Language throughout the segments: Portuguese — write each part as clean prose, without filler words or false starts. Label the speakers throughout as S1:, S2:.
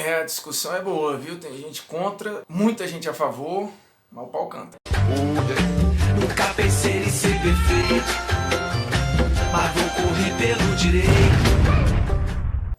S1: A discussão é boa, viu? Tem gente contra, muita gente a favor, mas o pau canta.
S2: Nunca pensei em ser perfeito, mas vou correr pelo direito.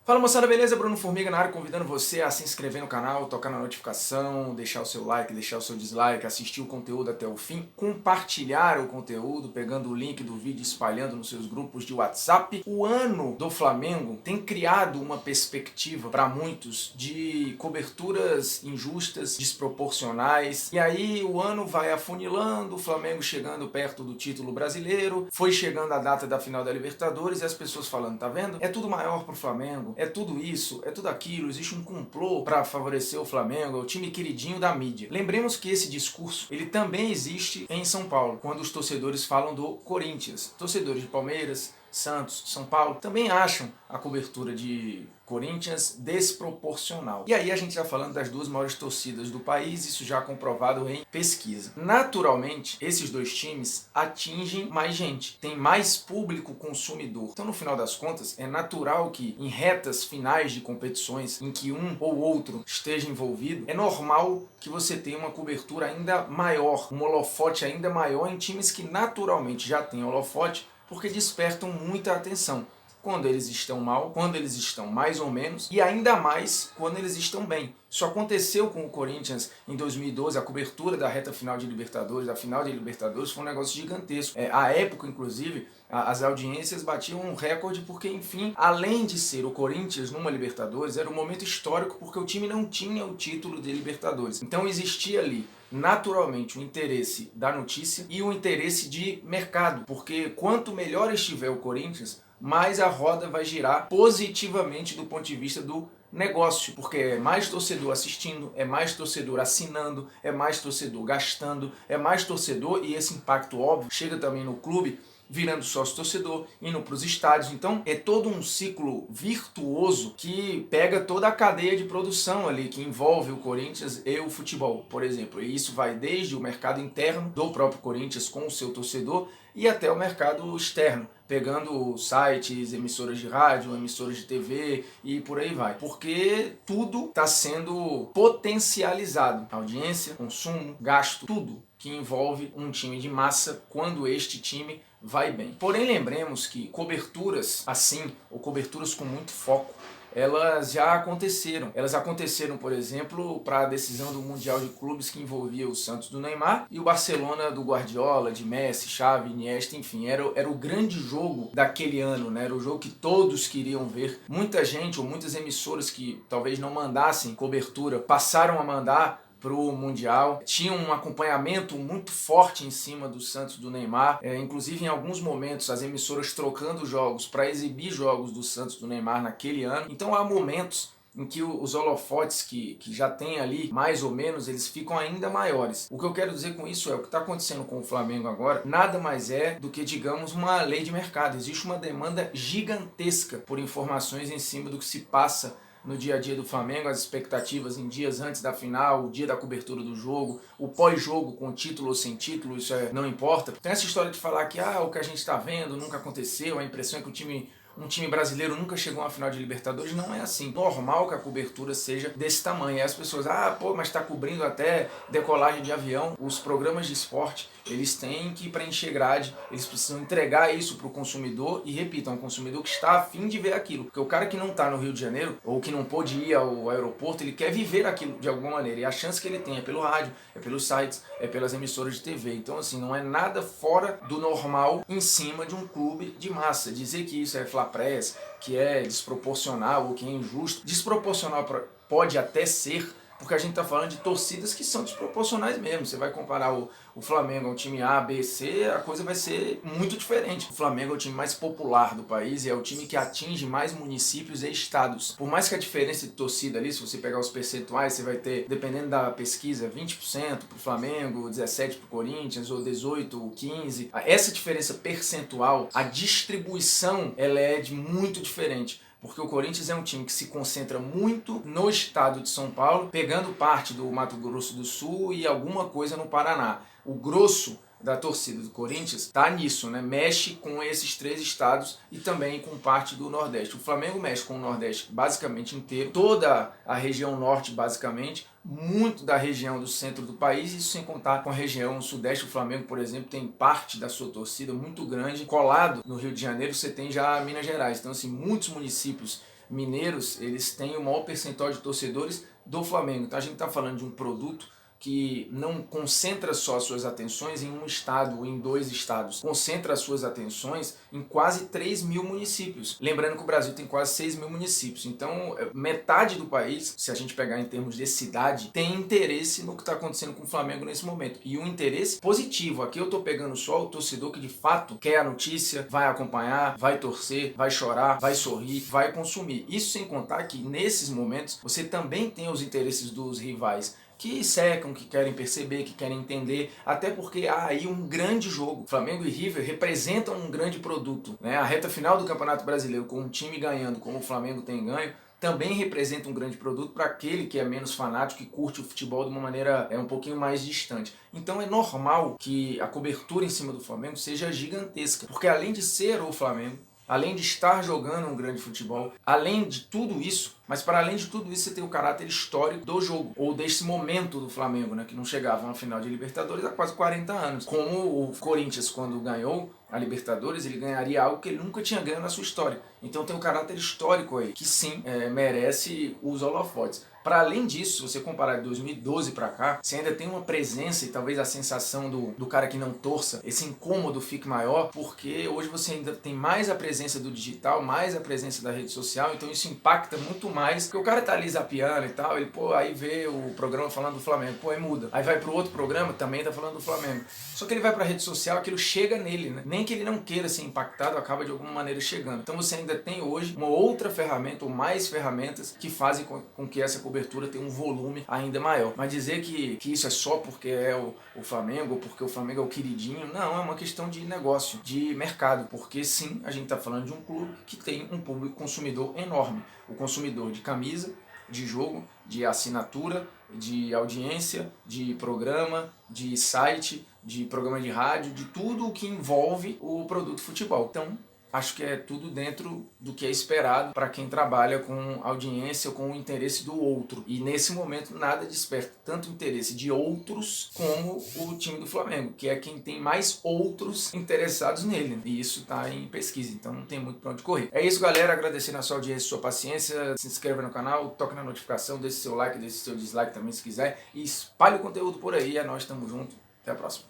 S1: Fala moçada, beleza? Bruno Formiga na área, convidando você a se inscrever no canal, tocar na notificação, deixar o seu like, deixar o seu dislike, assistir o conteúdo até o fim, compartilhar o conteúdo, pegando o link do vídeo e espalhando nos seus grupos de WhatsApp. O ano do Flamengo tem criado uma perspectiva para muitos de coberturas injustas, desproporcionais, e aí o ano vai afunilando, o Flamengo chegando perto do título brasileiro, foi chegando a data da final da Libertadores e as pessoas falando, tá vendo? É tudo maior pro Flamengo. É tudo isso, é tudo aquilo, existe um complô para favorecer o Flamengo, é o time queridinho da mídia. Lembremos que esse discurso, ele também existe em São Paulo, quando os torcedores falam do Corinthians. Torcedores de Palmeiras, Santos, São Paulo, também acham a cobertura de Corinthians desproporcional. E aí a gente está falando das duas maiores torcidas do país, isso já comprovado em pesquisa. Naturalmente, esses dois times atingem mais gente, tem mais público consumidor. Então, no final das contas, é natural que em retas finais de competições em que um ou outro esteja envolvido, é normal que você tenha uma cobertura ainda maior, um holofote ainda maior em times que naturalmente já têm holofote, porque despertam muita atenção quando eles estão mal, quando eles estão mais ou menos, e ainda mais quando eles estão bem. Isso aconteceu com o Corinthians em 2012, a cobertura da reta final de Libertadores, da final de Libertadores, foi um negócio gigantesco. À época, inclusive, as audiências batiam um recorde porque, enfim, além de ser o Corinthians numa Libertadores, era um momento histórico porque o time não tinha o título de Libertadores. Então existia ali naturalmente o interesse da notícia e o interesse de mercado, porque quanto melhor estiver o Corinthians, mais a roda vai girar positivamente do ponto de vista do negócio, porque é mais torcedor assistindo, é mais torcedor assinando, é mais torcedor gastando, é mais torcedor, e esse impacto óbvio chega também no clube, virando sócio-torcedor, indo para os estádios. Então é todo um ciclo virtuoso que pega toda a cadeia de produção ali, que envolve o Corinthians e o futebol, por exemplo. E isso vai desde o mercado interno do próprio Corinthians com o seu torcedor e até o mercado externo, pegando sites, emissoras de rádio, emissoras de TV e por aí vai. Porque tudo está sendo potencializado. Audiência, consumo, gasto, tudo que envolve um time de massa quando este time vai bem. Porém, lembremos que coberturas assim, ou coberturas com muito foco, elas já aconteceram. Elas aconteceram, por exemplo, para a decisão do Mundial de Clubes que envolvia o Santos do Neymar e o Barcelona do Guardiola, de Messi, Xavi, Iniesta, enfim. Era o grande jogo daquele ano, né? Era o jogo que todos queriam ver. Muita gente, ou muitas emissoras que talvez não mandassem cobertura, passaram a mandar para o Mundial, tinha um acompanhamento muito forte em cima do Santos do Neymar, inclusive em alguns momentos as emissoras trocando jogos para exibir jogos do Santos do Neymar naquele ano. Então há momentos em que os holofotes que já tem ali, mais ou menos, eles ficam ainda maiores. O que eu quero dizer com isso é o que está acontecendo com o Flamengo agora, nada mais é do que, digamos, uma lei de mercado. Existe uma demanda gigantesca por informações em cima do que se passa no dia a dia do Flamengo, as expectativas em dias antes da final, o dia da cobertura do jogo, o pós-jogo com título ou sem título, isso não importa. Tem essa história de falar que o que a gente está vendo nunca aconteceu, a impressão é que um time brasileiro nunca chegou a uma final de Libertadores. Não é assim. Normal que a cobertura seja desse tamanho. E as pessoas, mas está cobrindo até decolagem de avião. Os programas de esporte, eles têm que preencher grade, eles precisam entregar isso para o consumidor e, repito, é um consumidor que está a fim de ver aquilo. Porque o cara que não está no Rio de Janeiro, ou que não pôde ir ao aeroporto, ele quer viver aquilo de alguma maneira. E a chance que ele tem é pelo rádio, é pelos sites, é pelas emissoras de TV. Então, assim, não é nada fora do normal em cima de um clube de massa. Dizer que isso é Fla-Press, que é desproporcional ou que é injusto. Desproporcional pode até ser, porque a gente está falando de torcidas que são desproporcionais mesmo. Você vai comparar o Flamengo ao time A, B, C, a coisa vai ser muito diferente. O Flamengo é o time mais popular do país e é o time que atinge mais municípios e estados. Por mais que a diferença de torcida ali, se você pegar os percentuais, você vai ter, dependendo da pesquisa, 20% para o Flamengo, 17% para o Corinthians, ou 18%, ou 15%. Essa diferença percentual, a distribuição, ela é de muito diferente. Porque o Corinthians é um time que se concentra muito no estado de São Paulo, pegando parte do Mato Grosso do Sul e alguma coisa no Paraná. O grosso da torcida do Corinthians tá nisso, né? Mexe com esses 3 estados e também com parte do Nordeste. O Flamengo mexe com o Nordeste basicamente inteiro, toda a região Norte basicamente, muito da região do centro do país, isso sem contar com a região Sudeste. O Flamengo, por exemplo, tem parte da sua torcida muito grande. Colado no Rio de Janeiro você tem já Minas Gerais. Então, assim, muitos municípios mineiros, eles têm o maior percentual de torcedores do Flamengo. Então a gente está falando de um produto que não concentra só as suas atenções em um estado ou em 2 estados, concentra as suas atenções em quase 3 mil municípios. Lembrando que o Brasil tem quase 6 mil municípios, então metade do país, se a gente pegar em termos de cidade, tem interesse no que está acontecendo com o Flamengo nesse momento, e um interesse positivo. Aqui eu estou pegando só o torcedor que de fato quer a notícia, vai acompanhar, vai torcer, vai chorar, vai sorrir, vai consumir. Isso sem contar que nesses momentos você também tem os interesses dos rivais, que secam, que querem perceber, que querem entender, até porque há aí um grande jogo. Flamengo e River representam um grande produto, né? A reta final do Campeonato Brasileiro, com um time ganhando como o Flamengo tem ganho, também representa um grande produto para aquele que é menos fanático, que curte o futebol de uma maneira um pouquinho mais distante. Então é normal que a cobertura em cima do Flamengo seja gigantesca, porque além de ser o Flamengo, além de estar jogando um grande futebol, além de tudo isso, mas para além de tudo isso você tem o caráter histórico do jogo, ou desse momento do Flamengo, né, que não chegava na final de Libertadores há quase 40 anos. Como o Corinthians, quando ganhou a Libertadores, ele ganharia algo que ele nunca tinha ganho na sua história. Então tem um caráter histórico aí, que sim, merece os holofotes. Para além disso, se você comparar de 2012 para cá, você ainda tem uma presença e talvez a sensação do cara que não torça, esse incômodo fique maior, porque hoje você ainda tem mais a presença do digital, mais a presença da rede social, então isso impacta muito mais, porque o cara tá ali zapeando e tal, ele, aí vê o programa falando do Flamengo, aí muda. Aí vai pro outro programa, também tá falando do Flamengo. Só que ele vai pra rede social, aquilo chega nele, né? Nem que ele não queira ser impactado, acaba de alguma maneira chegando. Então você ainda tem hoje uma outra ferramenta, ou mais ferramentas, que fazem com que essa cobertura tenha um volume ainda maior. Mas dizer que isso é só porque é o Flamengo, ou porque o Flamengo é o queridinho, não, é uma questão de negócio, de mercado, porque sim, a gente tá falando de um clube que tem um público consumidor enorme. O consumidor de camisa, de jogo, de assinatura, de audiência, de programa, de site, de programa de rádio, de tudo o que envolve o produto futebol. Então, acho que é tudo dentro do que é esperado para quem trabalha com audiência ou com o interesse do outro. E nesse momento nada desperta tanto interesse de outros como o time do Flamengo, que é quem tem mais outros interessados nele. E isso está em pesquisa, então não tem muito para onde correr. É isso, galera. Agradecendo a sua audiência, a sua paciência. Se inscreva no canal, toque na notificação, deixe seu like, deixe seu dislike também se quiser. E espalhe o conteúdo por aí. É nós, tamo junto. Até a próxima.